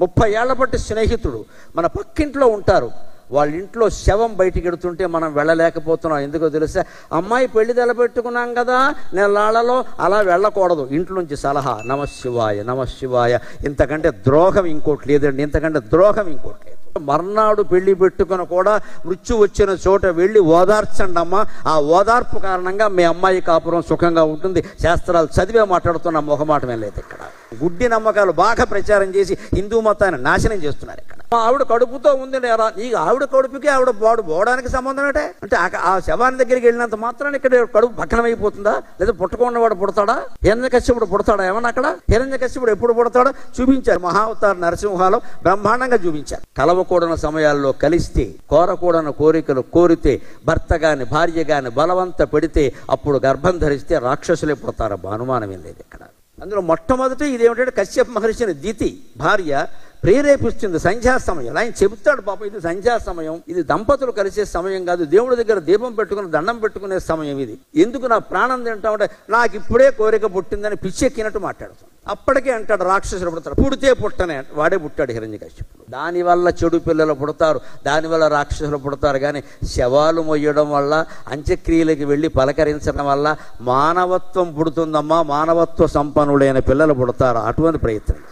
30 ఏళ్ల బట్టి స్నేహితుడు, మన పక్కింట్లో ఉంటారు. వాళ్ళ ఇంట్లో శవం బయటికి ఎడుతుంటే మనం వెళ్ళలేకపోతున్నాం. ఎందుకో తెలుసా? అమ్మాయి పెళ్లి తెలపెట్టుకున్నాం కదా, నెలాళ్లలో అలా వెళ్ళకూడదు. ఇంట్లోంచి సలహా, నమశివాయ నమశివాయ. ఇంతకంటే ద్రోహం ఇంకోటి లేదండి, ఇంతకంటే ద్రోహం ఇంకోటి లేదు. మర్నాడు పెళ్లి పెట్టుకుని కూడా మృత్యు వచ్చిన చోట వెళ్ళి ఓదార్చండి అమ్మా, ఆ ఓదార్పు కారణంగా మీ అమ్మాయి కాపురం సుఖంగా ఉంటుంది. శాస్త్రాలు చదివే మాట్లాడుతున్న మొహమాటమే లేదు ఇక్కడ. గుడ్డి నమ్మకాలు బాగా ప్రచారం చేసి హిందూ మతాన్ని నాశనం చేస్తున్నారు ఇక్కడ. ఆవిడ కడుపుతో ఉంది నేరా, నీకు ఆవిడ కడుపుకి ఆవిడ వాడు పోవడానికి సంబంధం ఏంటే? అంటే ఆ శవాన్ని దగ్గరికి వెళ్ళినంత మాత్రాన్ని ఇక్కడ కడుపు భగ్నమైపోతుందా? లేదా పుట్టకుండా వాడు పుడతాడా? హిరణ్యకశ్యపుడు పుడతాడా ఏమన్నా అక్కడ? హిరణ్యకశ్యపుడు ఎప్పుడు పుడతాడో చూపించారు. మహావతార నరసింహాలో బ్రహ్మాండంగా చూపించారు. కలవకూడని సమయాల్లో కలిస్తే, కోరకూడని కోరికలు కోరితే, భర్త గాని భార్య గాని బలవంత పెడితే అప్పుడు గర్భం ధరిస్తే రాక్షసులే పుడతారు. అనుమానం ఏం లేదు ఇక్కడ. అందులో మొట్టమొదటి ఇదేమిటంటే కశ్యప మహర్షిని దితి భార్య ప్రేరేపిస్తుంది. సంధ్యా సమయం ఆయన చెబుతాడు, పాపం ఇది సంధ్యా సమయం, ఇది దంపతులు కలిసే సమయం కాదు, దేవుడి దగ్గర దీపం పెట్టుకుని దండం పెట్టుకునే సమయం ఇది. ఎందుకు నా ప్రాణం తింటామంటే నాకు ఇప్పుడే కోరిక పుట్టిందని పిచ్చెక్కినట్టు మాట్లాడుతాం. అప్పటికే అంటాడు రాక్షసులు పుడతారు, పుడితే పుట్టనే, వాడే పుట్టాడు హిరణ్యకశ్యపుడు. దానివల్ల చెడు పిల్లలు పుడతారు, దానివల్ల రాక్షసులు పుడతారు. కానీ శవాలు మొయ్యడం వల్ల, అంత్యక్రియలకి వెళ్ళి పలకరించడం వల్ల మానవత్వం పుడుతుందమ్మా, మానవత్వ సంపన్నులైన పిల్లలు పుడతారు. అటువంటి ప్రయత్నం